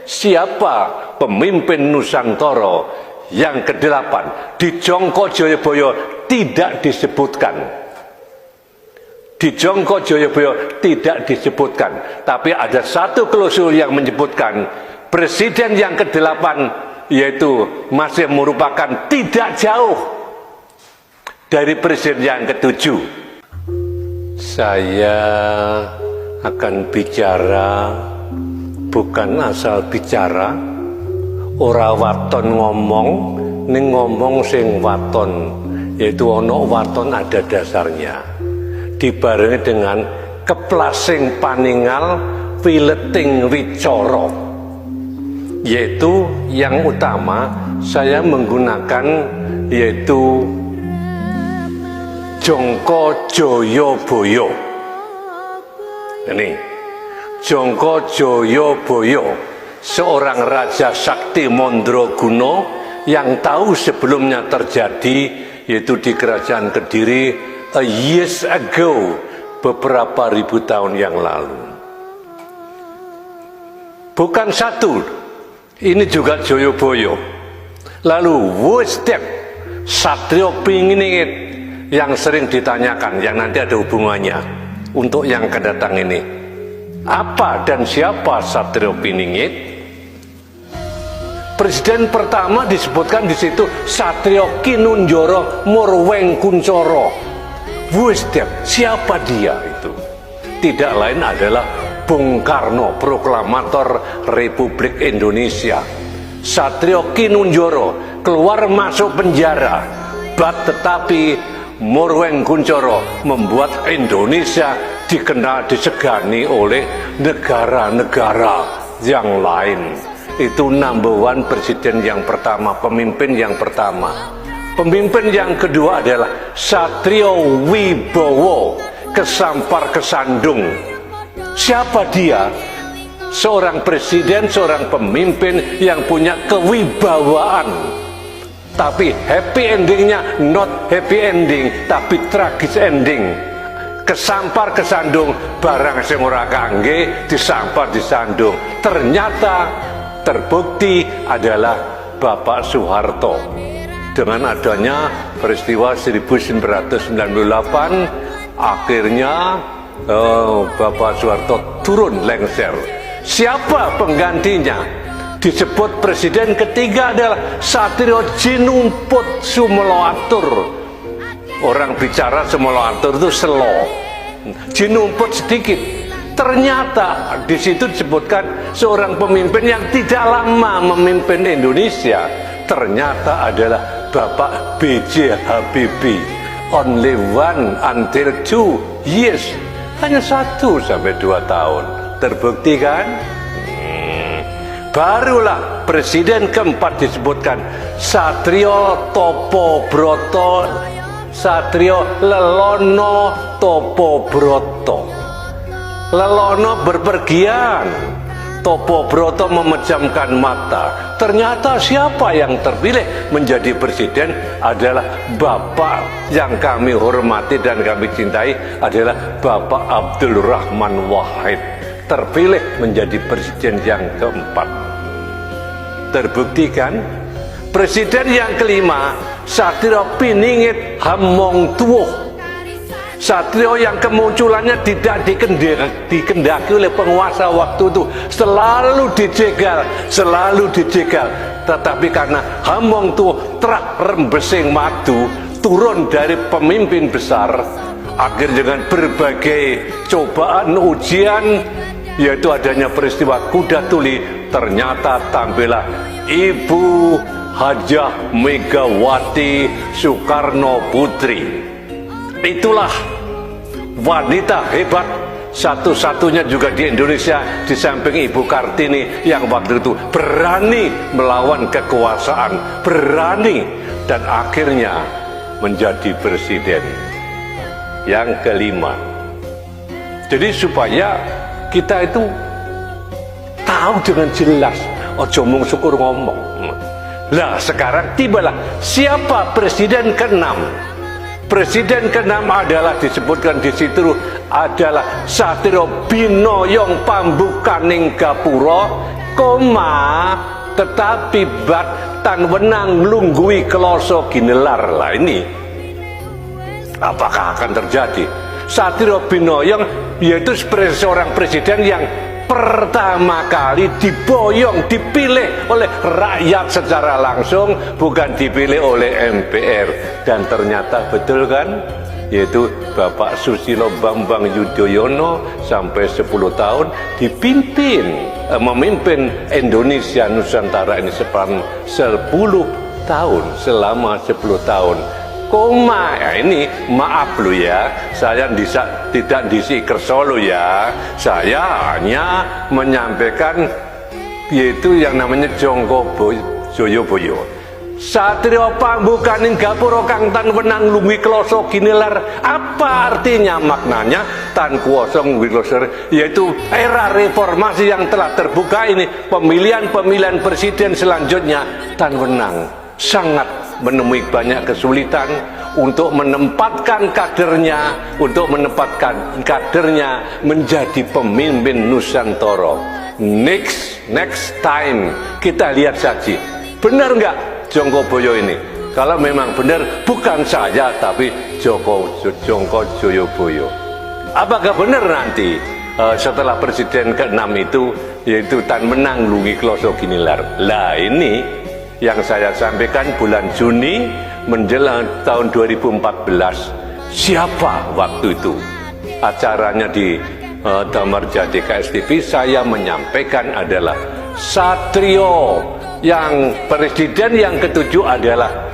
siapa pemimpin Nusantara yang ke-8 di Jongko Joyoboyo tidak disebutkan. Di Jongko Joyoboyo tidak disebutkan, tapi ada satu klausul yang menyebutkan presiden yang ke-8 yaitu masih merupakan tidak jauh dari presiden yang ke-7. Saya akan bicara bukan asal bicara, ora waton ngomong, ning ngomong sing waton, yaitu ono waton ada dasarnya. Dibarengi dengan keplasing paningal pileting wicara, yaitu yang utama saya menggunakan yaitu Jongko Joyoboyo. Ini Jongko Joyoboyo, seorang Raja Sakti Mandraguna yang tahu sebelumnya terjadi, yaitu di Kerajaan Kediri years ago, beberapa ribu tahun yang lalu. Bukan satu, ini juga Joyoboyo. Lalu Wustep Satrio Piningit yang sering ditanyakan, yang nanti ada hubungannya untuk yang kedatang ini. Apa dan siapa Satrio Piningit? Presiden pertama disebutkan di situ Satrio Kinunjoro Murwengkuncoro. Wustep, siapa dia itu? Tidak lain adalah Bung Karno, proklamator Republik Indonesia. Satrio Kinunjoro keluar masuk penjara, tetapi Murwengkuncoro membuat Indonesia dikenal, disegani oleh negara-negara yang lain. Itu number one presiden yang pertama, pemimpin yang pertama. Pemimpin yang kedua adalah Satrio Wibowo Kesampar Kesandung. Siapa dia? Seorang presiden, seorang pemimpin yang punya kewibawaan, tapi happy endingnya not happy ending, tapi tragis ending. Kesampar kesandung, barang sing ora kangge disampar disandung. Ternyata terbukti adalah Bapak Soeharto. Dengan adanya peristiwa 1998, akhirnya Bapak Soeharto turun lengser. Siapa penggantinya? Disebut presiden ketiga adalah Satrio Jinumput Sumoloatur. Orang bicara Sumoloatur itu selo, Jinumput sedikit. Ternyata di situ disebutkan seorang pemimpin yang tidak lama memimpin Indonesia. Ternyata adalah Bapak B.J. Habibie. Only 1 until 2 years, hanya 1 sampai 2 tahun. Terbukti kan? Barulah presiden keempat disebutkan Satrio Topo Broto, Satrio Lelono Topo Broto. Lelono berpergian, Topo Broto memejamkan mata. Ternyata siapa yang terpilih menjadi presiden adalah Bapak yang kami hormati dan kami cintai, adalah Bapak Abdul Rahman Wahid, terpilih menjadi presiden yang keempat. Terbuktikan. Presiden yang kelima Satrio Piningit Hamongtuoh. Satrio yang kemunculannya tidak dikendaki oleh penguasa waktu itu, selalu dijegal. Tetapi karena Hamongtuoh terak rembesing madu, turun dari pemimpin besar, akhir dengan berbagai cobaan ujian, yaitu adanya peristiwa kuda tuli, ternyata tampillah Ibu Hajah Megawati Soekarno Putri. Itulah wanita hebat satu-satunya juga di Indonesia di samping Ibu Kartini yang waktu itu berani melawan kekuasaan, berani, dan akhirnya menjadi presiden yang kelima. Jadi supaya kita itu tahu dengan jelas, ojo mung syukur ngomong. Lah sekarang tibalah siapa presiden ke-6. Presiden ke-6 adalah disebutkan di situ adalah Satrio Binoyong Pambukaning Gapura koma tetapi bat tan wenang lunggui kloso ginelar. Lah ini apakah akan terjadi? Satrio Binoyong yaitu seorang presiden yang pertama kali diboyong, dipilih oleh rakyat secara langsung, bukan dipilih oleh MPR. Dan ternyata betul kan, yaitu Bapak Susilo Bambang Yudhoyono sampai 10 tahun memimpin Indonesia Nusantara ini selama 10 tahun. Koma, ya ini maaf lu ya, saya tidak disi Kersolo ya, saya hanya menyampaikan yaitu yang namanya Jongko Joyoboyo. Satrio pambukaning gapura kang tan wenang lungguh kloso ginelar. Apa artinya, maknanya tan kuwasa lungguh kloso, yaitu era reformasi yang telah terbuka ini, pemilihan presiden selanjutnya tan wenang sangat menemui banyak kesulitan untuk menempatkan kadernya menjadi pemimpin Nusantara. Next time kita lihat saja, benar nggak Jongko Boyo ini? Kalau memang benar, bukan saya tapi Jongko Joyoboyo. Apakah benar nanti setelah presiden ke-6 itu, yaitu tan menang lungi kloso ginilar? Lah ini yang saya sampaikan bulan Juni menjelang tahun 2014. Siapa waktu itu acaranya di Damarjati KSTV, saya menyampaikan adalah Satrio, yang presiden yang ke-7 adalah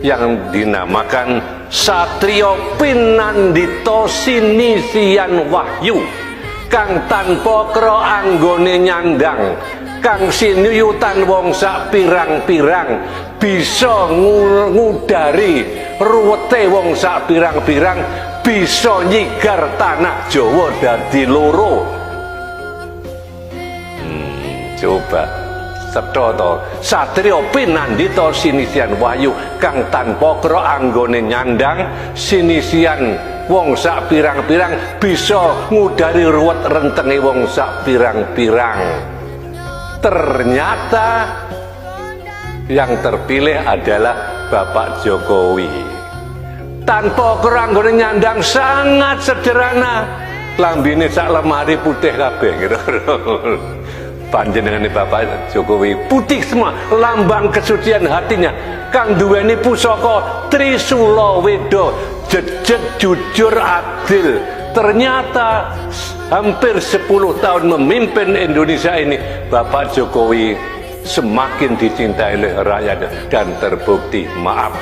yang dinamakan Satrio Pinandito Sinisian Wahyu, kang tanpa kro anggone nyandang, kang sinuyutan wong sak pirang-pirang, bisa ngudari ruwete wong sak pirang-pirang, bisa nyigar tanah Jawa dadi loro. Coba setoto Satrio Pinandito Sinisian Wahyu, kang tanpa kro anggone nyandang, sinisian wong sak pirang-pirang, bisa ngudari ruwet rentenge wong sak pirang-pirang. Ternyata yang terpilih adalah Bapak Jokowi. Tanpa keranggone nyandang, sangat sederhana, lambine sak lemari putih kabeh gitu. Panjenengane Bapak Jokowi putih semua, lambang kesucian hatinya, kang duweni pusaka Trisula Weda, jejet jujur adil. Ternyata hampir 10 tahun memimpin Indonesia ini, Bapak Jokowi semakin dicintai oleh rakyat dan terbukti, maaf,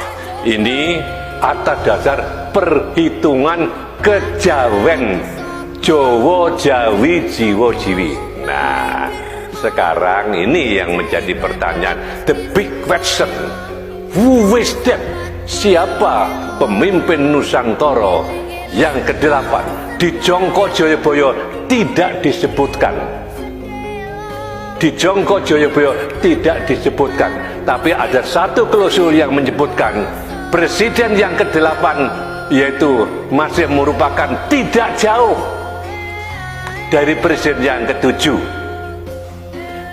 ini atas dasar perhitungan kejawen, Jawa Jawi Jiwa Jiwi. Nah, sekarang ini yang menjadi pertanyaan, the big question, who is that? Siapa pemimpin Nusantara yang ke-8? Di Jongko Joyoboyo tidak disebutkan. Di Jongko Joyoboyo tidak disebutkan, tapi ada satu klausul yang menyebutkan presiden yang ke-8, yaitu masih merupakan tidak jauh dari presiden yang ke-7.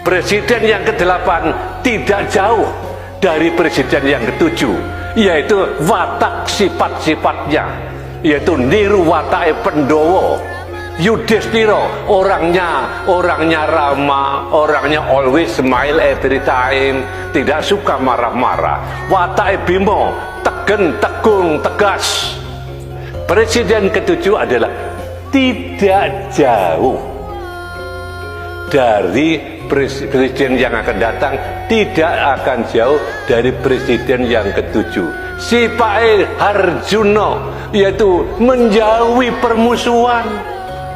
Presiden yang ke-8 tidak jauh dari presiden yang ke-7, yaitu watak sifat-sifatnya, yaitu niru watake Pandhawa. Yudhistira orangnya ramah, orangnya always smile every time, tidak suka marah-marah. Watake Bima tegen, tegung, tegas. Presiden ke-7 adalah tidak jauh dari presiden yang akan datang, tidak akan jauh dari presiden yang ke-7. Sipake Harjuna, yaitu menjauhi permusuhan,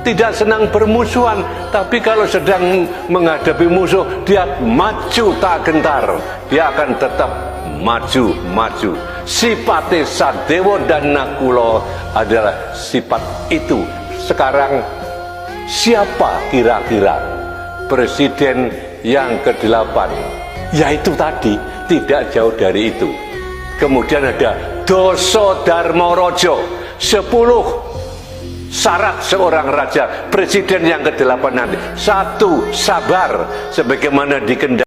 tidak senang bermusuhan, tapi kalau sedang menghadapi musuh, dia maju tak gentar, dia akan tetap maju. Sipate Sadewa dan Nakula adalah sifat itu. Sekarang siapa kira-kira presiden yang ke-8? Yaitu tadi, tidak jauh dari itu. Kemudian ada Doso Darmorojo, 10 syarat seorang raja, presiden yang ke-8 nanti. Satu, sabar sebagaimana dikehendaki